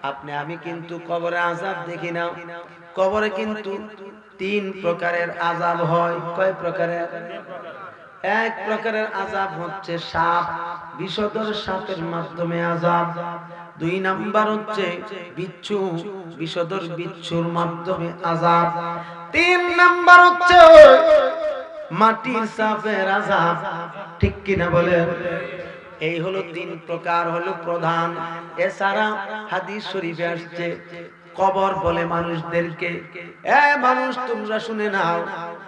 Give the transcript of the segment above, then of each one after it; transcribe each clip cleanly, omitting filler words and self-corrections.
আপনি আমি কিন্তু কবরে আযাব দেখি না। কবরে কিন্তু 3 প্রকারের আযাব হয়। কয় প্রকারের? এক প্রকারের আযাব হচ্ছে সাপ, বিষধর সাপের মাধ্যমে আযাব। 2 নাম্বার হচ্ছে বিচ্ছু, বিষধর বিচ্ছুর মাধ্যমে আযাব। 3 নাম্বার হচ্ছে মাটির সাপের আযাব। ঠিক কিনা বলেন? এই হলো 3 প্রকার হলো প্রধান। এছাড়া হাদিস শরীফে আসছে কবর বলে মানুষদেরকে, এ মানুষ তোমরা শুনে নাও,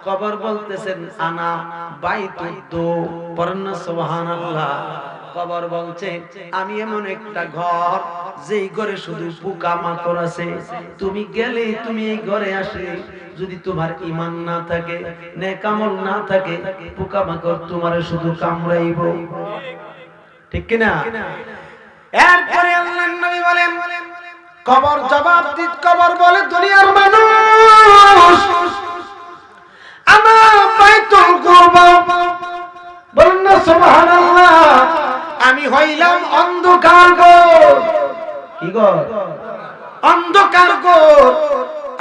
কবর বলতেছেন আনা বাইতুদ্দু, পড়েন না সুবহানাল্লাহ। কবর বলছে আমি এমন একটা ঘর, যেই ঘরে শুধু পোকামাকড় আছে। তুমি গেলে, তুমি এই ঘরে আসলে যদি তোমার ঈমান না থাকে, নেক আমল না থাকে, পোকামাকড় তোমারে শুধু কামড়াইব। ঠিক কিনা? এরপরে আল্লাহর নবী বলেন কবর জবাব দিত, কবর বলে দুনিয়ার মানুষ আমার বাইতুল কুরবা, বলেন না সুবহানাল্লাহ। আমি হইলাম অন্ধকার ঘর। কি ঘর? অন্ধকার ঘর।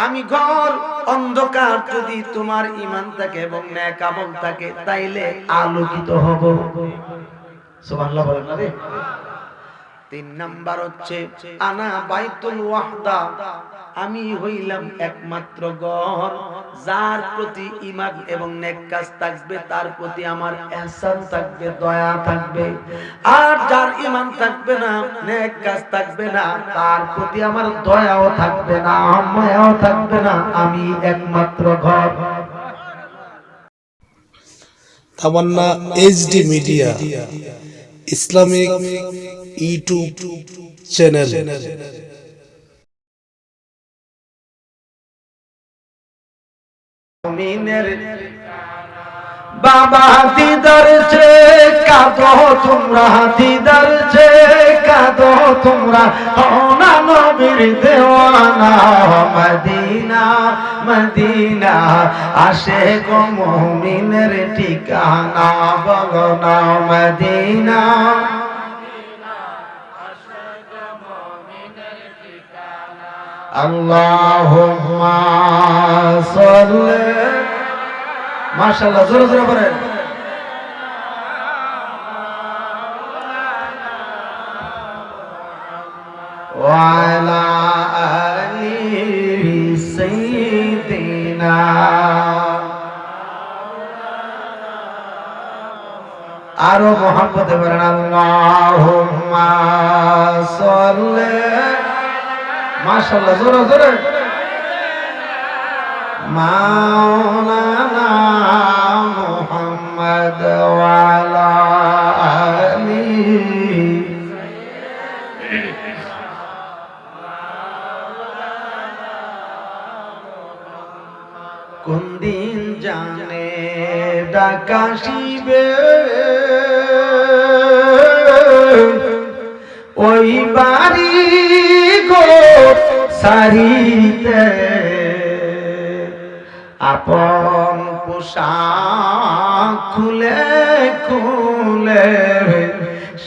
আমি ঘর অন্ধকার, যদি তোমার ঈমান থাকে এবং নেক আমল থাকে তাইলে আলোকিত হব। সুবহানাল্লাহ বলেন না রে। 3 নাম্বার হচ্ছে আনা বাইতুল ওয়াহদা, আমি হইলাম একমাত্র ঘর, যার প্রতি ঈমান এবং নেক কাজ থাকবে তার প্রতি আমার ইহসান থাকবে, দয়া থাকবে। আর যার ঈমান থাকবে না, নেক কাজ থাকবে না, তার প্রতি আমার দয়াও থাকবে না, মায়াও থাকবে না। আমি একমাত্র ঘর। Tamanna HD media Islamic YouTube channel. মুমিনের বাবা দিদার চে কাঁদো তোমরা, দিদার চে কাঁদো তোমরা, না নবীর দেওয়ানা। মদিনা মদিনা আশিক মুমিনের ঠিকানা, বলো না মদিনা। আল্লাহুম্মা সাল্লি, মাশাআল্লাহ, জোরে জোরে বলেন। ওয়া আলা আলি সাইয়্যিদিনা, আরো মুহাব্বতে বলেন আল্লাহুম্মা সাল্লি, মাশাআল্লাহ, জোরে জোরে। মাওলানা মুহাম্মদ ওয়া আলা আলিহি। কোন দিন জানে ডাকাশিবে, ওই বাড়ি গো সারিতে, আপন পোশাক খুলে খুলে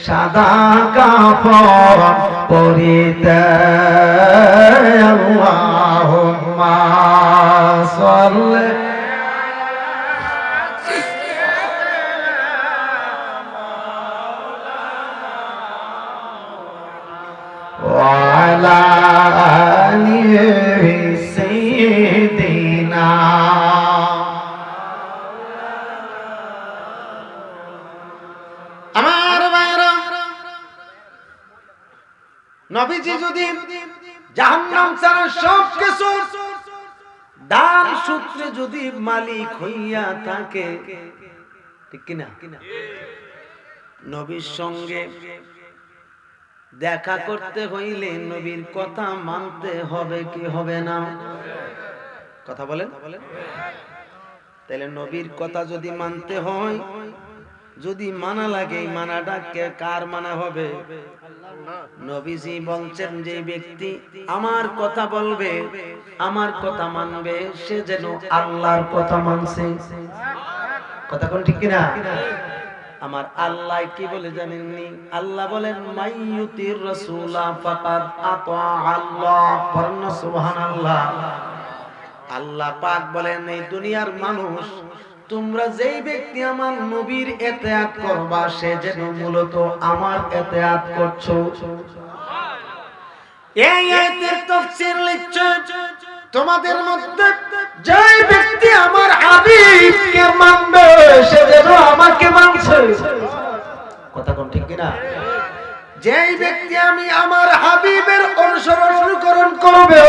সাদা কাপড় পরিতে। আল্লাহুম্মা সাল্লি ওয়া আলা আলি সাইয়্যিদিনা। আমার ভাইরা, নবীজি যদি জাহান্নাম ছাড়া সব কিছু দান সূত্রে যদি মালিক হইয়া থাকে, ঠিক কিনা, নবীর সঙ্গে দেখা করতে হইলে নবীর কথা মানতে হবে কি হবে না? কথা বলেন। তাহলে নবীর কথা যদি মানতে হয়, যদি মানা লাগে, মানাটা কার মানা হবে? নবীজি বলছেন যে ব্যক্তি আমার কথা বলবে, আমার কথা মানবে, সে যেন আল্লাহর কথা মানছে। কথা কোন ঠিক কিনা? আমার আল্লাহ কি বলে জানেননি? আল্লাহ বলেন মাইয়ুতির রাসূলা ফাকাদ আতা আল্লাহ। বলেন না সুবহানাল্লাহ। আল্লাহ পাক বলেন এই দুনিয়ার মানুষ, তোমরা যেই ব্যক্তি আমার নবীর ইত্তেআত করবা সে যেন মূলত আমার ইত্তেআত করছো। এই আয়াতের তাফসীর লিখছে তোমাদের মধ্যে যেই ব্যক্তি আমার হাবিবকে মানবে সে যেন আমাকে মানছে। কথা কোন ঠিক কিনা? যেই ব্যক্তি আমি আমার হাবিবের অনুসরণ করবে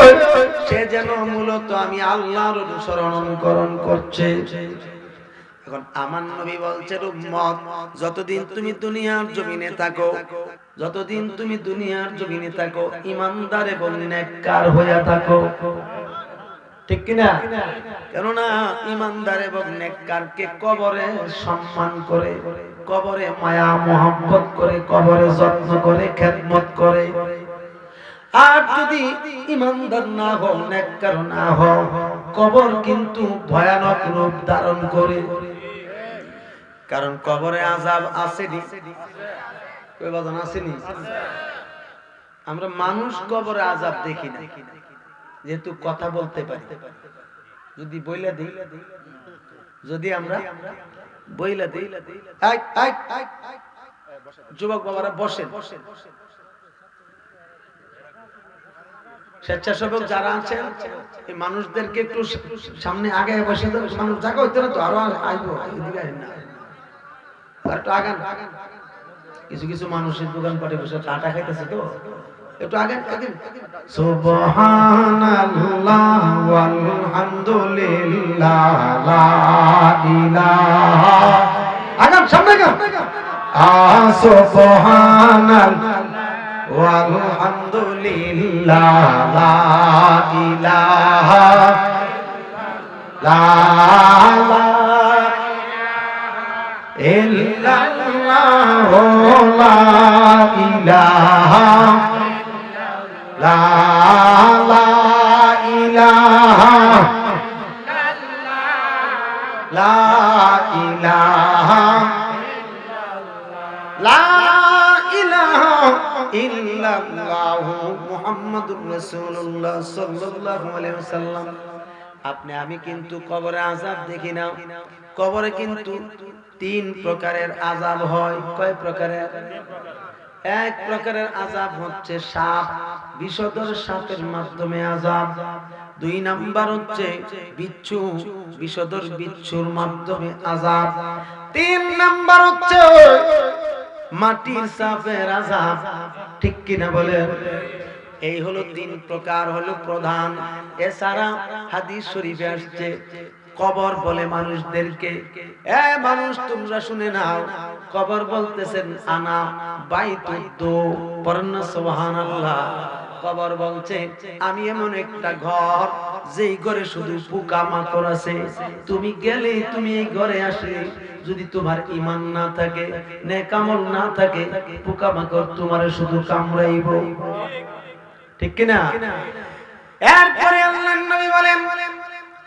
সে যেন মূলত আমি আল্লাহর অনুসরণ করছে। এখন আমার নবী বলছেন উম্মত, যতদিন তুমি দুনিয়ার জমিনে থাকো, যতদিন তুমি দুনিয়ার জমিনে থাকো ঈমানদার এবং নেককার হয়ে থাকো। ঠিক কিনা? কেননা ঈমানদার এবং নেককারকে কবরে সম্মান করে, কবরে মায়া মোহাম্মত করে, কবরে যত্ন করে, খেদমত করে। আর যদি ঈমানদার না হও, নেককার না হও, কবর কিন্তু ভয়ানক রূপ ধারণ করে। কারণ কবরে আযাব আসেনি, কই বাজান আসেনি? আমরা মানুষ কবরে আযাব দেখি না, যেহেতু কথা বলতে পারি। যদি বইলা দেই, যদি আমরা বইলা দেই, যুবক বাবারা বসেন, স্বেচ্ছাসেবক যারা আছেন এই মানুষদেরকে একটু সামনে আগে বসে দেন। মানুষ জায়গা হইতে না তো, আরো আইবো, এদিকে আইন না, আর একটু আগান। কিছু কিছু মানুষের দোকানপাটে বসে আটা খাইতেছে তো, একটু আগান। সুবহানাল্লাহ ওয়ালহামদুলিল্লাহ লা ইলাহা, আগান সামনে আগান। সুবহানাল্লাহ ওয়ালহামদুলিল্লাহ লা ইলাহা ইল্লাল্লাহ লা ইলাহা লা ইলাহা লা ইলাহা লা ইলাহা ইল্লাল্লাহু মুহাম্মাদুর রাসূলুল্লাহ সাল্লাল্লাহু আলাইহি ওয়াসাল্লাম। আপনি আমি কিন্তু কবরে আযাব দেখি না। কবরে কিন্তু তিন প্রকারের আযাব হয়। কয় প্রকারের? এক প্রকারের আযাব হচ্ছে সাপ, বিষধর সাপের মাধ্যমে আযাব। দুই নাম্বার হচ্ছে বিচ্ছু, বিষধর বিচ্ছুর মাধ্যমে আযাব। তিন নাম্বার হচ্ছে মাটির সাপের আযাব। ঠিক কিনা বলেন? এই হলো তিন প্রকার, হলো প্রধান। এছাড়া হাদিস শরীফে আসছে কবর বলে মানুষদেরকে, এ মানুষ তোমরা শুনে নাও, কবর বলতেছেন আনা বাইতুদ্দু। পড়েন না সুবহানাল্লাহ। কবর বলছে আমি এমন একটা ঘর যেই ঘরে শুধু পোকামাকড় আছে। তুমি গেলে, তুমি এই ঘরে আসলে যদি তোমার ঈমান না থাকে, নেক আমল না থাকে, পোকামাকড় তোমার শুধু কামড়াইব। ঠিক কিনা? এরপরে আল্লাহর নবী বলেন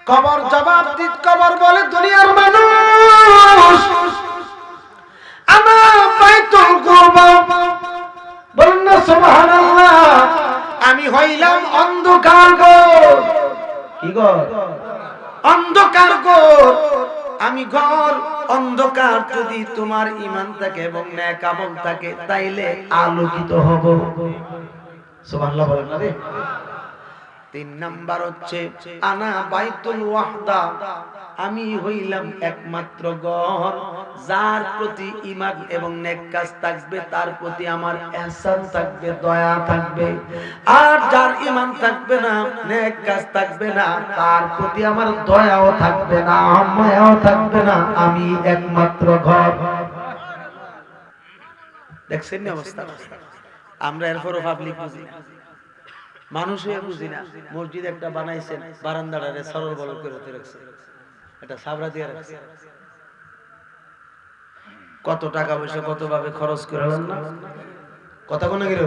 কবর জবাব দিত, কবর বলে দুনিয়ার মানুষ আমার বাইতুল কুরবা। বলেন না সুবহানাল্লাহ। আমি হইলাম অন্ধকার ঘর। কি ঘর? অন্ধকার ঘর। আমি ঘর অন্ধকার, যদি তোমার ঈমান থাকে এবং নেক আমল থাকে তাইলে আলোকিত হব। সুবহানাল্লাহ বলেন না রে। তিন নাম্বার হচ্ছে আনা বাইতুল ওয়াহদা। আমি হইলাম একমাত্র ঘর যার প্রতি ঈমান এবং নেক কাজ থাকবে, তার প্রতি আমার ইহসান থাকবে, দয়া থাকবে। আর যার ঈমান থাকবে না, নেক কাজ থাকবে না, তার প্রতি আমার দয়াও থাকবে না, মায়াও থাকবে না। আমি একমাত্র ঘর। দেখছেন না অবস্থা? আমরা এরপরও পাবলিক বুঝি না, মানুষ হয়ে বুঝি না। মসজিদ একটা বানাইছেন, বারান্দাটারে সরল বল করে রাখছে, এটা সাবরা দিয়ে রাখছে। কত টাকা পয়সা কত ভাবে খরচ করে না, কথা কোন গেল।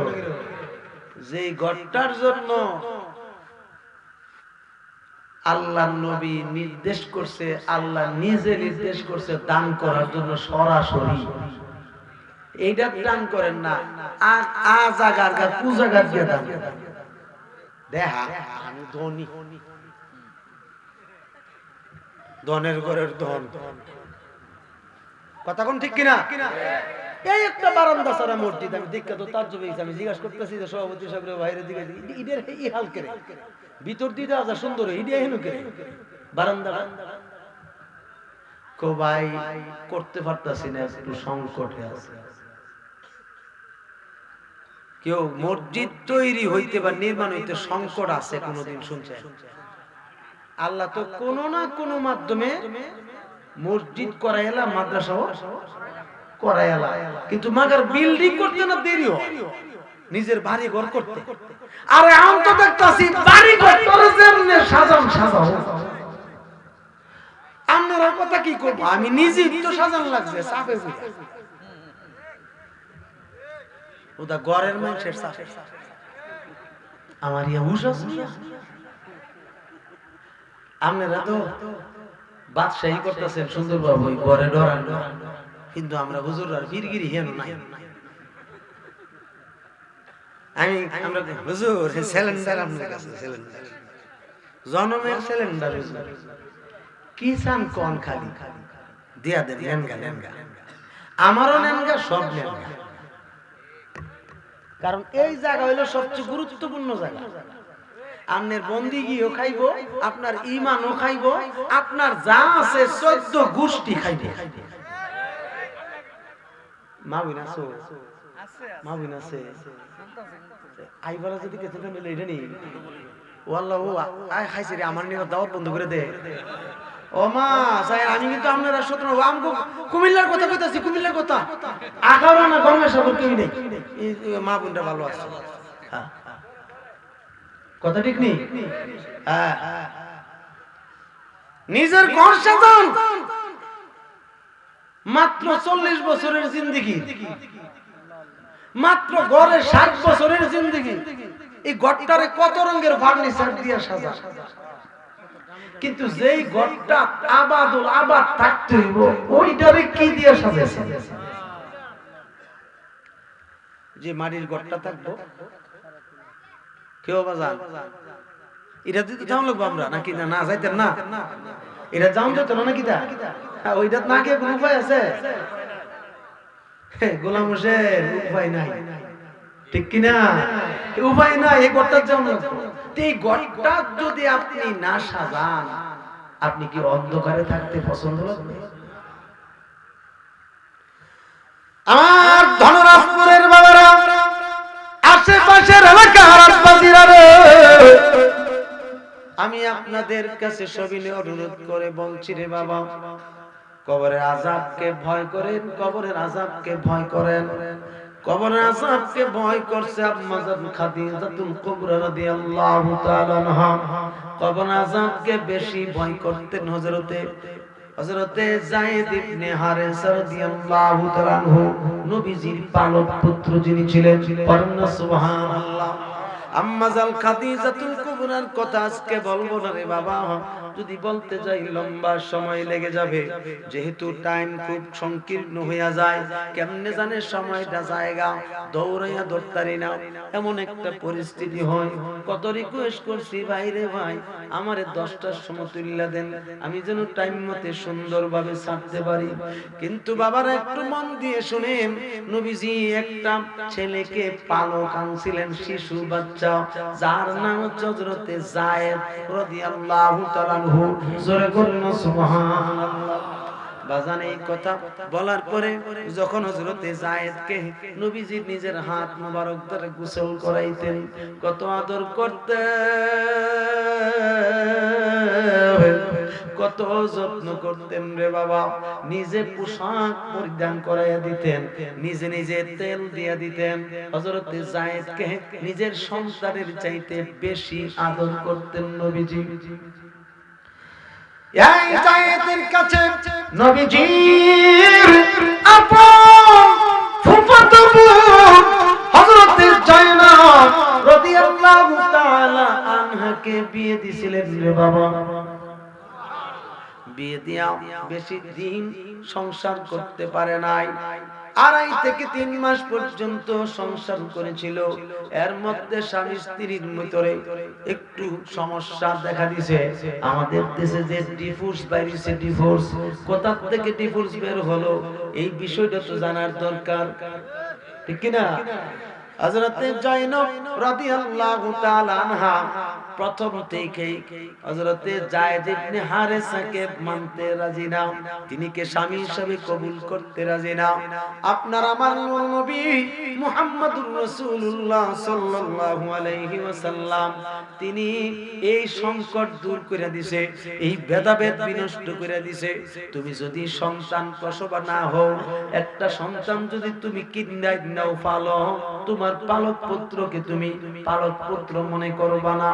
যেই ঘরটার জন্য আল্লাহ নবী নির্দেশ করছে, আল্লাহ নিজে নির্দেশ করছে দান করার জন্য সরাসরি। এইটা দান করেন না, আজাগার পূজাগার দিয়ে দান দেখা আমি ধনী, ধনের ঘরের ধন। কথা কোন ঠিক কিনা? এই একটা বারান্দা ছাড়া মসজিদ, আমি দীক্ষা তো তার জন্য আমি জিজ্ঞাসা করতেছি যে সভাপতি সাহেবের বাইরের দিকে ঈদের এই হাল করে ভিতর দিয়ে দেওয়া যায় সুন্দর, ইডিয়া হেন করে বারান্দা কো ভাই করতে পারতাছি না, একটু সংকটে আছে। কেউ মসজিদ তৈরি হইতে বা নির্মাণ হইতে সংকট আছে কোনদিন শুনছেন? আল্লাহ তো কোন না কোন মাধ্যমে মসজিদ করাইলা, মাদ্রাসাও করাইলা, কিন্তু মাগার বিল্ডিং করতে না দেরি হয়, নিজের বাড়ি ঘর করতে। আরে আমি তো দেখতাছি বাড়ি ঘর করে যেমনে সাজান সাজাও, আপনারা কথা কি করব? আমি নিজেই তো সাজান লাগছে চাপে বুঝা, ওটা ঘরের মানুষের চাপে। আমার ইয়া হুশ আছে, আপনারা তো বাদশাহী করতেছেন সুন্দরভাবে ঘরে ডরান, কিন্তু আমরা হুজুররা গিরগিরি হেন নাই। আমরা হুজুর সিলিন্ডার আপনার কাছে, সিলিন্ডার জনমের সিলিন্ডার, কি চান কোন খালি দিয়া দেন, নেনগা নেনগা, আমারও নেনগা, সব নেনগা। কারণ এই জায়গা হইলো সবচেয়ে গুরুত্বপূর্ণ জায়গা। আপনার বন্দিগিও খাইব, আপনার ঈমানও খাইব, আপনার যা আছে 14 গোষ্ঠী খাইব। মাবিন আছে, মাবিন আছে, আইবারা যদি কেতটা মিলে এটা নেই, ও আল্লাহ ও আয় খাইছে রে, আমার নিয়ে দাওয়াত বন্ধ করে দে। ও মা যাই, আমি কিন্তু আপনারা সত্য আমগো কুমিল্লার কথা কইতাছি, কুমিল্লার কথা আগারো না গঙ্গা সাগর কেউ নেই, মা বোনটা ভালো আছে। হ্যাঁ কথা ঠিক নেই? হ্যাঁ, নিজের ঘর সাজান, মাত্র 40 বছরের জিন্দেগি, মাত্র ঘরে 60 বছরের জিন্দেগি। এই ঘরটারে কত রঙের ফার্নিচার দিয়ে সাজা, কিন্তু যেই ঘরটা আবাদুল আবাদ থাকতে হইব ওইটারে কি দিয়ে সাজাইছে? যে মাটির ঘরটা থাকবো কেউ বাজান এটা দিতে যাও লাগবো আমরা নাকি? না যাইতেন না, এটা যাও যেত না নাকি? ওইটা না গিয়ে কোনো উপায় আছে? গোলাম হোসেন উপায় নাই, ঠিক কিনা? উপায় নাই, এই ঘরটার জন্য। এই ঘরটা যদি আপনি না সাজান, আপনি কি অন্ধকারে থাকতে পছন্দ করবেন? আমার ধনরাজপুরের বাবারা, আশেপাশের এলাকার আব্বাজিরা রে, আমি আপনাদের কাছে সবিনয়ে অনুরোধ করে বলছি রে বাবা, কবরের আযাবকে ভয় করেন, কবরের আযাবকে ভয় করেন। কবরের আযাবকে ভয় করছে আম্মা জান খাদিজাতুল কুবরা রাদিয়াল্লাহু তাআলা আনহা। কবরের আযাবকে বেশি ভয় করতেন হযরতে যায়েদ ইবনে হারেসা রাদিয়াল্লাহু তাআলা আনহু, নবীজির পালক পুত্র যিনি ছিলেন। পড়েন না সুবহানাল্লাহ। আম্মা জান খাদিজাতুল কুবরার কথা আজকে বলবো না রে বাবা, যদি বলতে যাই লম্বা সময় লেগে যাবে, যেহেতু টাইম খুব সংকীর্ণ হইয়া যায়। কেমনে জানে সময়টা জায়গা দৌড়াইয়া দৌড়তারি না, এমন একটা পরিস্থিতি হয়। কত রিকোয়েস্ট করছি, ভাই রে ভাই আমারে 10টার সময় তুইলা দেন, আমি যেন টাইম মতে সুন্দরভাবে ছাড়তে পারি। কিন্তু বাবারা একটু মন দিয়ে শুনেন, নবীজি একটা ছেলেকে পালক আনছিলেন, শিশু বাচ্চা, যার নাম হচ্ছে হযরতে যায়েদ রাদিয়াল্লাহু তাআলা আনহু। জোরে বলুন সুবহানাল্লাহ। বাজান এই কথা বলার পরে যখন হযরতে যায়েদকে নবীজি নিজের হাত মোবারক ধরে গোসল করাইতেন, কত আদর করতেন, কত যত্ন করতেন রে বাবা। নিজে পোশাক পরিধান করাইয়া দিতেন, নিজে নিজে তেল দিয়া দিতেন। হযরতে যায়েদকে নিজের সন্তানের চাইতে বেশি আদর করতেন নবীজি। এই যায়েদের কাছে নবীজির আপন ফুফাতো বোন হযরতে জায়নাব রাদিয়াল্লাহু তাআলা আনহা তালহাকে বিয়ে দিছিলেন রে বাবা। বিয়ে দিয়া বেশি দিন সংসার করতে পারে নাই, 2.5 থেকে 3 মাস পর্যন্ত সংসার করেছিল। এর মধ্যে স্বামী স্ত্রীর ভিতরে একটু সমস্যা দেখা দিছে। আমাদের দেশে যে ডিভোর্স বাইরেছে, ডিভোর্স কোথা থেকে ডিভোর্স বের হলো এই বিষয়টা তো জানার দরকার, ঠিক কি না? হযরতে জয়নব রাদিয়াল্লাহু তাআলা আনহা প্রথম থেকেই হযরতে যায়েদ ইবনে হারেসাকে মানতে রাজি না, তিনিকে স্বামী হিসেবে কবুল করতে রাজি না। আপনার আমার নবী মুহাম্মদুর রাসূলুল্লাহ সাল্লাল্লাহু আলাইহি ওয়াসাল্লাম তিনি এই সংকট দূর করে দিয়েছে, এই ভেদাভেদ বিনষ্ট করে দিয়েছে। তুমি যদি সন্তান প্রসব না হও, একটা সন্তান যদি তুমি কিডন্যাপ নাও পালো, তোমার পালক পুত্রকে তুমি পালক পুত্র মনে করবা না,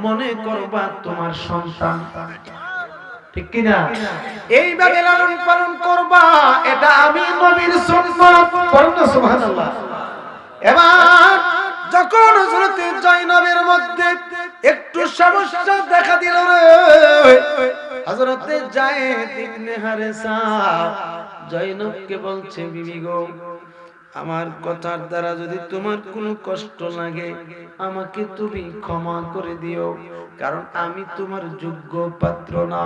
মনে করবা তোমার সন্তান, ঠিক কি না? এইভাবে লালন পালন করবা, এটা আমি নবীর সুন্নাত। পড়ুন না সুবহানাল্লাহ। এবার যখন হযরতে জয়নবের মধ্যে একটু সমস্যা দেখা দিল রে, হযরতে যায়েদ ইবনে হারেসা জয়নবকে বলছে, বিবি গো, আমার কথার দ্বারা যদি তোমার কোনো কষ্ট লাগে আমাকে তুমি ক্ষমা করে দিও, কারণ আমি তোমার যোগ্য পাত্র না।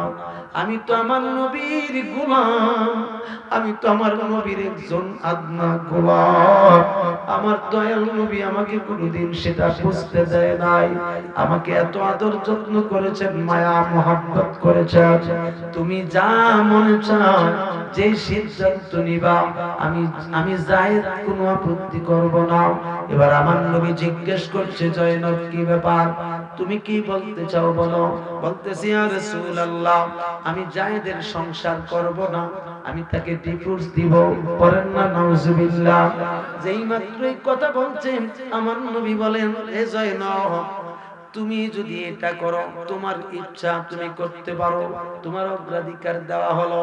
আমি তো আমার নবীর গোলাম, আমি তো আমার নবীর একজন আদনা গোলাম। আমার দয়াল নবী আমাকে কোনোদিন সেটা বুঝতে দেয় নাই। আমাকে এত আদর যত্ন করেছেন, মায়া মোহাব্বত করেছেন। তুমি যা মনে চাও, যে সিদ্ধান্ত নিবা, আমি যায়েদ কোনো আপত্তি করব না। এবার আমার নবী জিজ্ঞেস করছে, জয়নব কি ব্যাপার, তুমি কি বলতে চাও বলো। বলতেছি, ইয়া রাসূলুল্লাহ, আমি যায়েদের সংসার করব না, আমি তাকে ডিভোর্স দিব। করেন না নাউজুবিল্লাহ। যেই মাত্রই কথা বলছেন আমার নবী বলেন, এ জয়নব, তুমি যদি এটা করো, তোমার ইচ্ছা তুমি করতে পারো, তোমার অগ্রাধিকার দেওয়া হলো।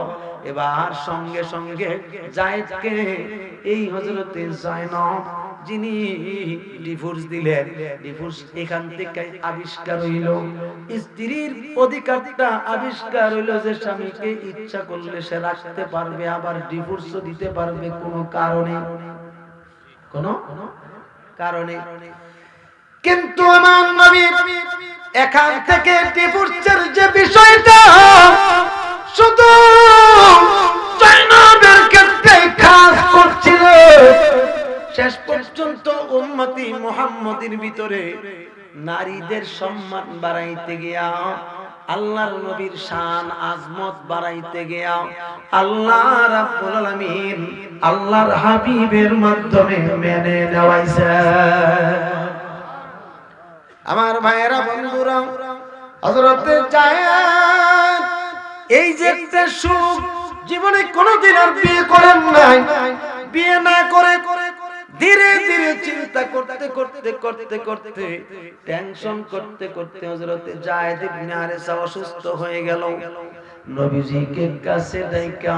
এবার সঙ্গে সঙ্গে যায়েদকে এই হযরতে জয়নব যিনি ডিভোর্স দিলেন, ডিভোর্স এখান থেকে আবিষ্কার হইল। স্ত্রীর অধিকারটা আবিষ্কার হইল যে স্বামীকে ইচ্ছা করলে সে রাখতে পারবে, আবার ডিভোর্সও দিতে পারবে কোনো কারণে। কিন্তু আমার নবী এখান থেকে ডিভোর্সের যে বিষয়টা শুধু জয়নবের ক্ষেত্রে খাস করছিল, শেষ পর্যন্ত উম্মতি মুহাম্মাদের ভিতরে নারীদের সম্মান বাড়াইতে গিয়া, আল্লাহর নবীর শান আজমত বাড়াইতে গিয়া আল্লাহ রাব্বুল আলামিন আল্লাহর হাবিবের মাধ্যমে মেনে নেওয়াইছে। আমার ভাইয়েরা, বন্ধুরা, হযরতে যায়েদ এই যে একটা সুখ, জীবনে কোনোদিন আর বিয়ে করেন নাই। বিয়ে না করে ধীরে ধীরে চিন্তা করতে করতে করতে করতে টেনশন করতে করতে হযরতে যায়েদ ইবনে হারেসা অসুস্থ হয়ে গেল। নবীজিকে কাছে ডাইকা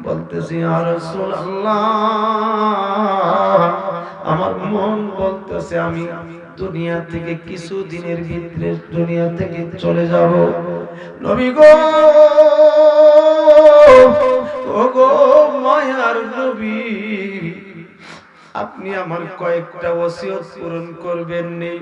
বলতেছি, ইয়া রাসূলুল্লাহ, আমার মন বলতেছে আমি দুনিয়া থেকে কিছু দিনের ভিতরে দুনিয়া থেকে চলে যাব। নবী গো, ওগো মায়ার নবী, আপনি আমার কয়েকটা ওসিয়ত পূরণ করবেন নি?